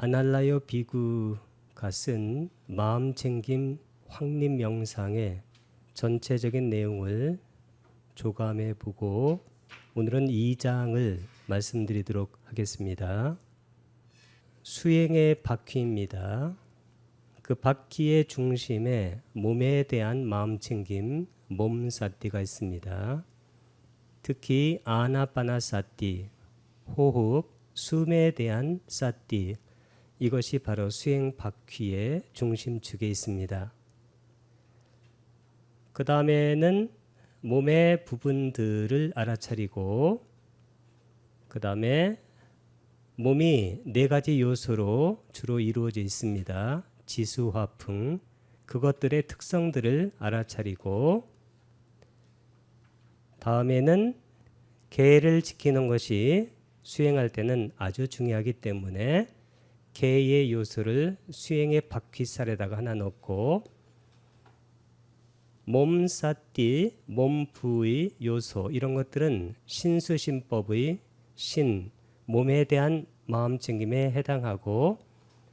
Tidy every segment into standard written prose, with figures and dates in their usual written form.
아날라요 비구가 쓴 마음챙김 확립 명상의 전체적인 내용을 조감해 보고 오늘은 2장을 말씀드리도록 하겠습니다. 수행의 바퀴입니다. 그 바퀴의 중심에 몸에 대한 마음챙김, 몸사띠가 있습니다. 특히 아나파나사띠, 호흡, 숨에 대한 사띠, 이것이 바로 수행 바퀴의 중심축에 있습니다. 그 다음에는 몸의 부분들을 알아차리고, 그 다음에 몸이 4가지 요소로 주로 이루어져 있습니다. 지수화풍, 그것들의 특성들을 알아차리고, 다음에는 계를 지키는 것이 수행할 때는 아주 중요하기 때문에 계의 요소를 수행의 바퀴살에다가 하나 넣고, 몸사띠, 몸 부의 요소, 이런 것들은 신수신법의 신, 몸에 대한 마음챙김에 해당하고,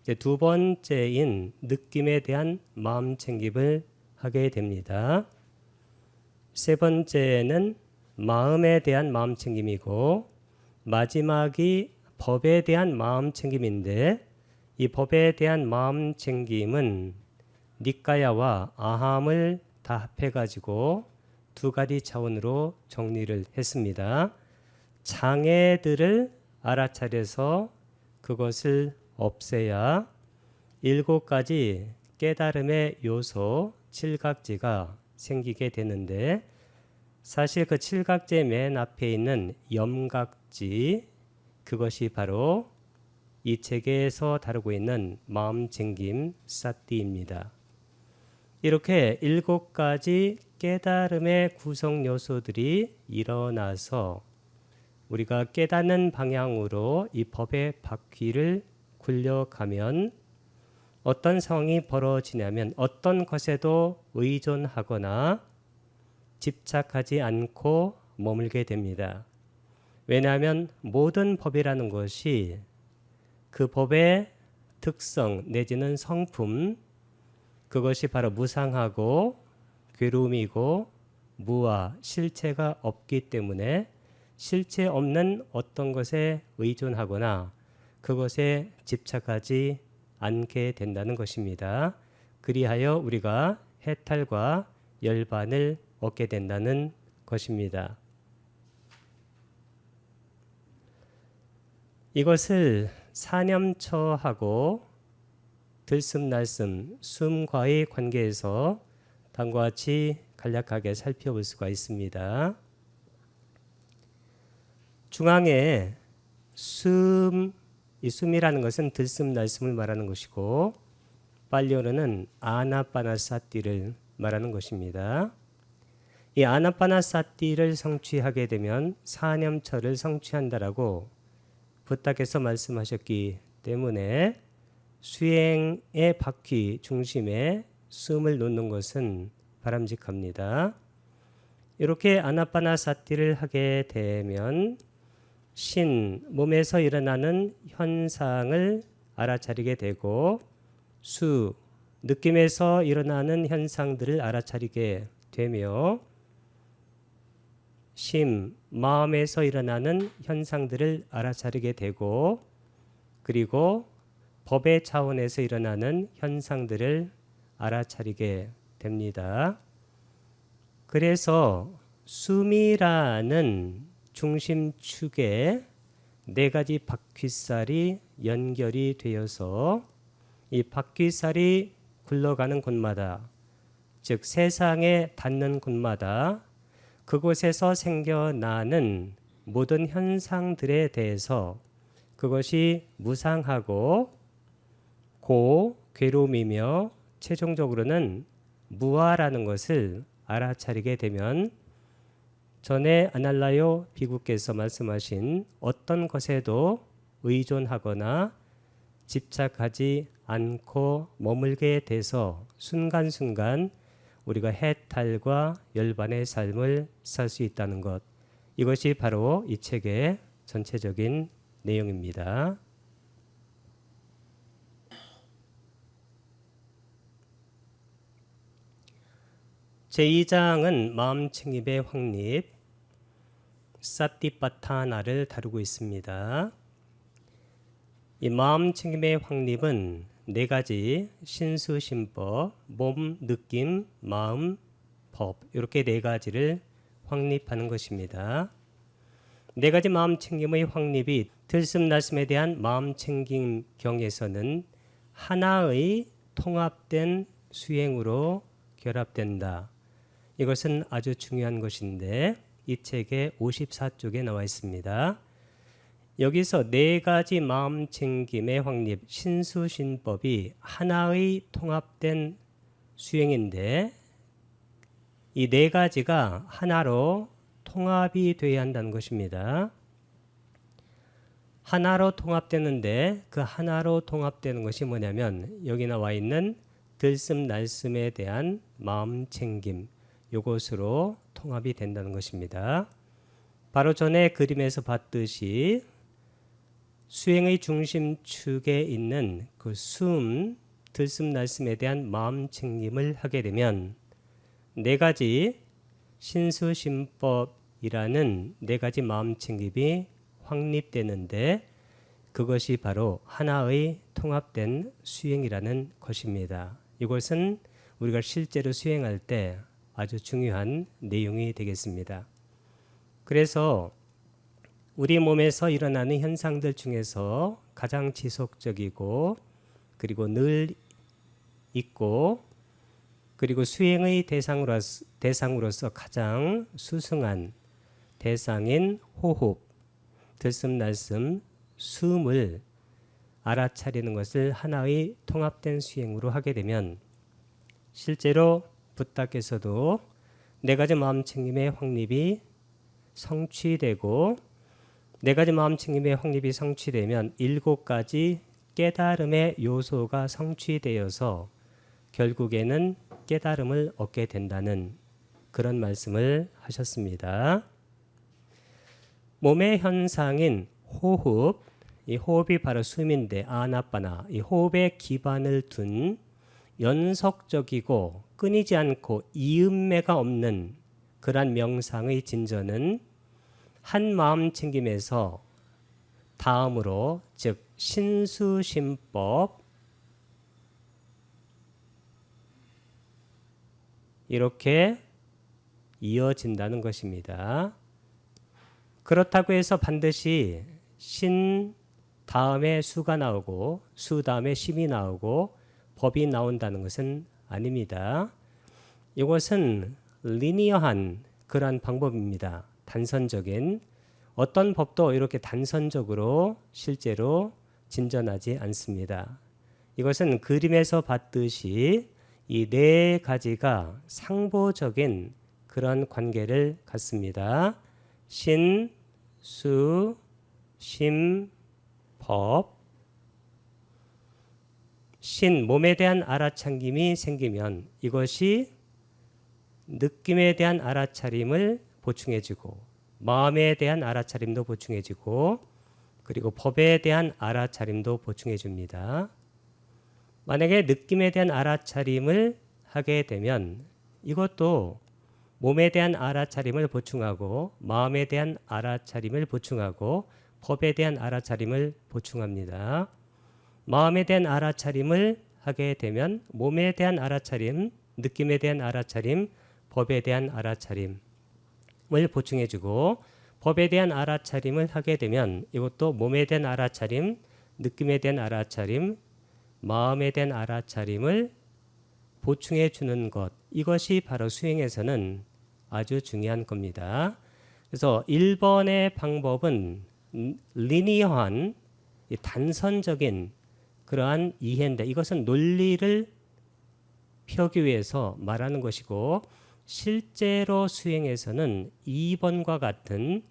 이제 두 번째인 느낌에 대한 마음챙김을 하게 됩니다. 세 번째는 마음에 대한 마음챙김이고, 마지막이 법에 대한 마음챙김인데, 이 법에 대한 마음챙김은 니까야와 아함을 다 합해가지고 2가지 차원으로 정리를 했습니다. 장애들을 알아차려서 그것을 없애야 7가지 깨달음의 요소 7각지가 생기게 되는데, 사실 그 7각지의 맨 앞에 있는 염각지, 그것이 바로 이 책에서 다루고 있는 마음챙김 사띠입니다. 이렇게 7가지 깨달음의 구성 요소들이 일어나서 우리가 깨닫는 방향으로 이 법의 바퀴를 굴려가면 어떤 상황이 벌어지냐면 어떤 것에도 의존하거나 집착하지 않고 머물게 됩니다. 왜냐하면 모든 법이라는 것이 그 법의 특성 내지는 성품, 그것이 바로 무상하고 괴로움이고 무아, 실체가 없기 때문에 실체 없는 어떤 것에 의존하거나 그것에 집착하지 않게 된다는 것입니다. 그리하여 우리가 해탈과 열반을 얻게 된다는 것입니다. 이것을 사념처하고 들숨날숨, 숨과의 관계에서 다음과 같이 간략하게 살펴볼 수가 있습니다. 중앙에 이 숨이라는 것은 들숨날숨을 말하는 것이고, 빨리어는 아나파나사띠를 말하는 것입니다. 이 아나파나사띠를 성취하게 되면 사념처를 성취한다라고 부탁해서 말씀하셨기 때문에 수행의 바퀴 중심에 숨을 놓는 것은 바람직합니다. 이렇게 아나파나사띠를 하게 되면 신, 몸에서 일어나는 현상을 알아차리게 되고, 수, 느낌에서 일어나는 현상들을 알아차리게 되며, 심, 마음에서 일어나는 현상들을 알아차리게 되고, 그리고 법의 차원에서 일어나는 현상들을 알아차리게 됩니다. 그래서 숨이라는 중심축에 4가지 바퀴살이 연결이 되어서 이 바퀴살이 굴러가는 곳마다, 즉 세상에 닿는 곳마다 그곳에서 생겨나는 모든 현상들에 대해서 그것이 무상하고 괴로움이며 최종적으로는 무아라는 것을 알아차리게 되면 전에 아날라요 비구께서 말씀하신 어떤 것에도 의존하거나 집착하지 않고 머물게 돼서 순간순간 우리가 해탈과 열반의 삶을 살 수 있다는 것, 이것이 바로 이 책의 전체적인 내용입니다. 제2장은 마음챙김의 확립 사티파타나를 다루고 있습니다. 이 마음챙김의 확립은 네 가지 신수심법, 몸, 느낌, 마음, 법 이렇게 네 가지를 확립하는 것입니다. 네 가지 마음챙김의 확립이 들숨날숨에 대한 마음챙김 경에서는 하나의 통합된 수행으로 결합된다. 이것은 아주 중요한 것인데 이 책의 54쪽에 나와 있습니다. 여기서 네 가지 마음챙김의 확립, 신수신법이 하나의 통합된 수행인데 이 네 가지가 하나로 통합이 되어야 한다는 것입니다. 하나로 통합되는데 그 하나로 통합되는 것이 뭐냐면 여기 나와 있는 들숨날숨에 대한 마음챙김 이것으로 통합이 된다는 것입니다. 바로 전에 그림에서 봤듯이 수행의 중심축에 있는 그 숨, 들숨날숨에 대한 마음챙김을 하게 되면 네 가지 신수심법이라는 네 가지 마음챙김이 확립되는데 그것이 바로 하나의 통합된 수행이라는 것입니다. 이것은 우리가 실제로 수행할 때 아주 중요한 내용이 되겠습니다. 그래서 우리 몸에서 일어나는 현상들 중에서 가장 지속적이고 그리고 늘 있고 그리고 수행의 대상으로서 가장 수승한 대상인 호흡, 들숨날숨, 숨을 알아차리는 것을 하나의 통합된 수행으로 하게 되면 실제로 부탁에서도 네 가지 마음챙김의 확립이 성취되고 네 가지 마음챙김의 확립이 성취되면 7가지 깨달음의 요소가 성취되어서 결국에는 깨달음을 얻게 된다는 그런 말씀을 하셨습니다. 몸의 현상인 호흡, 이 호흡이 바로 숨인데 아나파나, 이 호흡에 기반을 둔 연속적이고 끊이지 않고 이음매가 없는 그러한 명상의 진전은 한 마음챙김에서 다음으로 즉 신수심법 이렇게 이어진다는 것입니다. 그렇다고 해서 반드시 신 다음에 수가 나오고 수 다음에 심이 나오고 법이 나온다는 것은 아닙니다. 이것은 리니어한 그러한 방법입니다. 단선적인 어떤 법도 이렇게 단선적으로 실제로 진전하지 않습니다. 이것은 그림에서 봤듯이 이 네 가지가 상보적인 그런 관계를 갖습니다. 신, 수, 심, 법. 신, 몸에 대한 알아차림이 생기면 이것이 느낌에 대한 알아차림을 보충해주고 마음에 대한 알아차림도 보충해주고 그리고 법에 대한 알아차림도 보충해줍니다. 만약에 느낌에 대한 알아차림을 하게 되면 이것도 몸에 대한 알아차림을 보충하고 마음에 대한 알아차림을 보충하고 법에 대한 알아차림을 보충합니다. 마음에 대한 알아차림을 하게 되면 몸에 대한 알아차림, 느낌에 대한 알아차림, 법에 대한 알아차림을 보충해주고 법에 대한 알아차림을 하게 되면 이것도 몸에 대한 알아차림, 느낌에 대한 알아차림, 마음에 대한 알아차림을 보충해 주는 것 이것이 바로 수행에서는 아주 중요한 겁니다. 그래서 1번의 방법은 리니어한 단선적인 그러한 이해인데 이것은 논리를 펴기 위해서 말하는 것이고 실제로 수행에서는 2번과 같은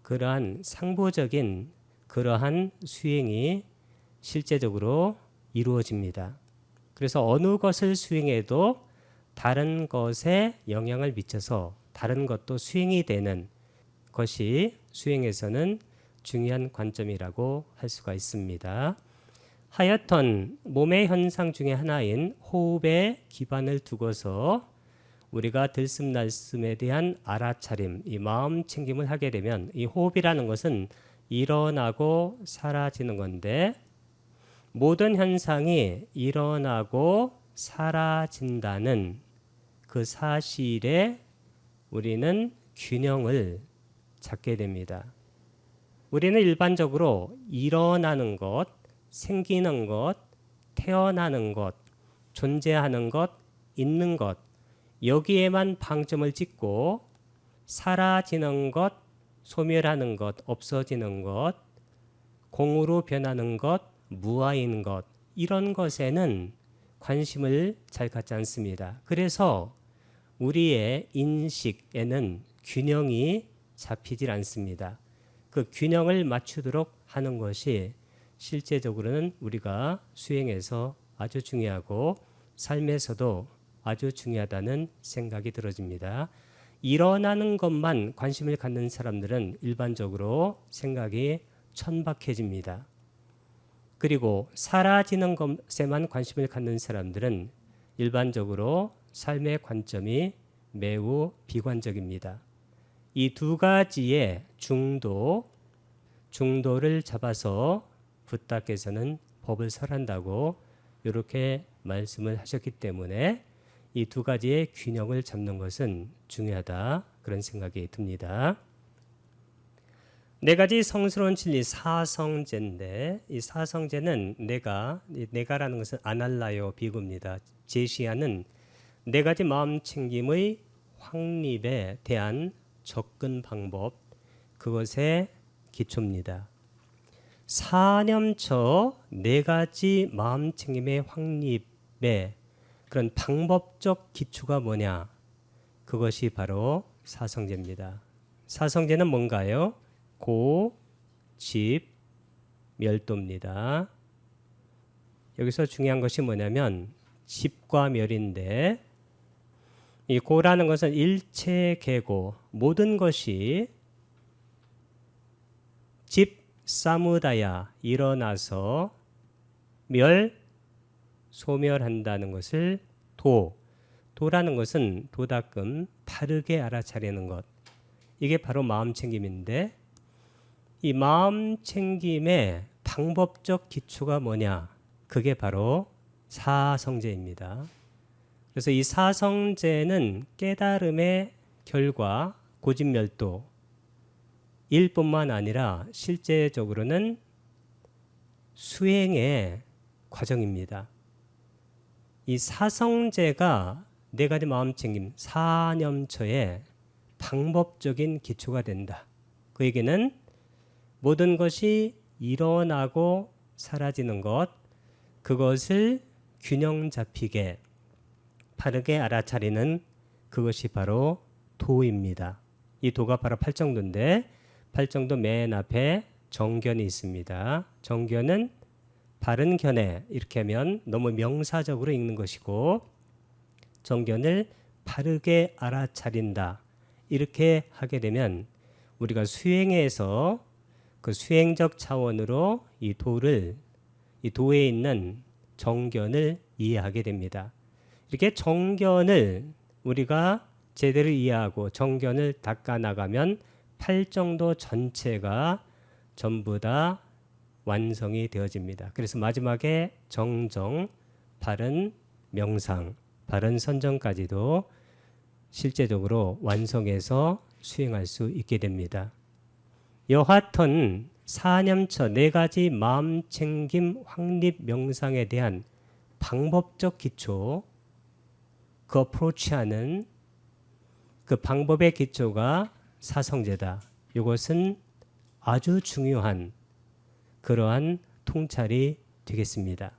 그러한 상보적인 그러한 수행이 실제적으로 이루어집니다. 그래서 어느 것을 수행해도 다른 것에 영향을 미쳐서 다른 것도 수행이 되는 것이 수행에서는 중요한 관점이라고 할 수가 있습니다. 하여튼 몸의 현상 중에 하나인 호흡에 기반을 두고서 우리가 들숨날숨에 대한 알아차림, 이 마음 챙김을 하게 되면 이 호흡이라는 것은 일어나고 사라지는 건데 모든 현상이 일어나고 사라진다는 그 사실에 우리는 균형을 찾게 됩니다. 우리는 일반적으로 일어나는 것, 생기는 것, 태어나는 것, 존재하는 것, 있는 것 여기에만 방점을 찍고 사라지는 것, 소멸하는 것, 없어지는 것, 공으로 변하는 것, 무아인 것 이런 것에는 관심을 잘 갖지 않습니다. 그래서 우리의 인식에는 균형이 잡히질 않습니다. 그 균형을 맞추도록 하는 것이 실제적으로는 우리가 수행에서 아주 중요하고 삶에서도 아주 중요하다는 생각이 들어집니다. 일어나는 것만 관심을 갖는 사람들은 일반적으로 생각이 천박해집니다. 그리고 사라지는 것에만 관심을 갖는 사람들은 일반적으로 삶의 관점이 매우 비관적입니다. 이 두 가지의 중도를 잡아서 붓다께서는 법을 설한다고 이렇게 말씀을 하셨기 때문에 이 두 가지의 균형을 잡는 것은 중요하다 그런 생각이 듭니다. 네 가지 성스러운 진리 사성제인데 이 사성제는 내가라는 것은 아날라요 비구입니다. 제시하는 네 가지 마음 챙김의 확립에 대한 접근 방법 그것의 기초입니다. 사념처 네 가지 마음 챙김의 확립의 그런 방법적 기초가 뭐냐? 그것이 바로 사성제입니다. 사성제는 뭔가요? 고, 집, 멸도입니다. 여기서 중요한 것이 뭐냐면 집과 멸인데 이 고라는 것은 일체계고 모든 것이 집, 사무다야 일어나서 소멸한다는 것을 도라는 것은 도다끔 바르게 알아차리는 것 이게 바로 마음 챙김인데 이 마음 챙김의 방법적 기초가 뭐냐 그게 바로 사성제입니다. 그래서 이 사성제는 깨달음의 결과 고집멸도 일 뿐만 아니라 실제적으로는 수행의 과정입니다. 이 사성제가 네 가지 마음챙김 사념처의 방법적인 기초가 된다. 그 얘기는 모든 것이 일어나고 사라지는 것 그것을 균형 잡히게 바르게 알아차리는 그것이 바로 도입니다. 이 도가 바로 팔정도인데 팔정도 맨 앞에 정견이 있습니다. 정견은 바른 견해 이렇게 하면 너무 명사적으로 읽는 것이고 정견을 바르게 알아차린다 이렇게 하게 되면 우리가 수행에서 그 수행적 차원으로 이 도에 있는 정견을 이해하게 됩니다. 이렇게 정견을 우리가 제대로 이해하고 정견을 닦아 나가면 팔정도 전체가 전부 다 완성이 되어집니다. 그래서 마지막에 정정, 바른 명상, 바른 선정까지도 실제적으로 완성해서 수행할 수 있게 됩니다. 여하튼 사념처 네 가지 마음 챙김 확립 명상에 대한 방법적 기초 그 어프로치하는 그 방법의 기초가 사성제다. 이것은 아주 중요한 그러한 통찰이 되겠습니다.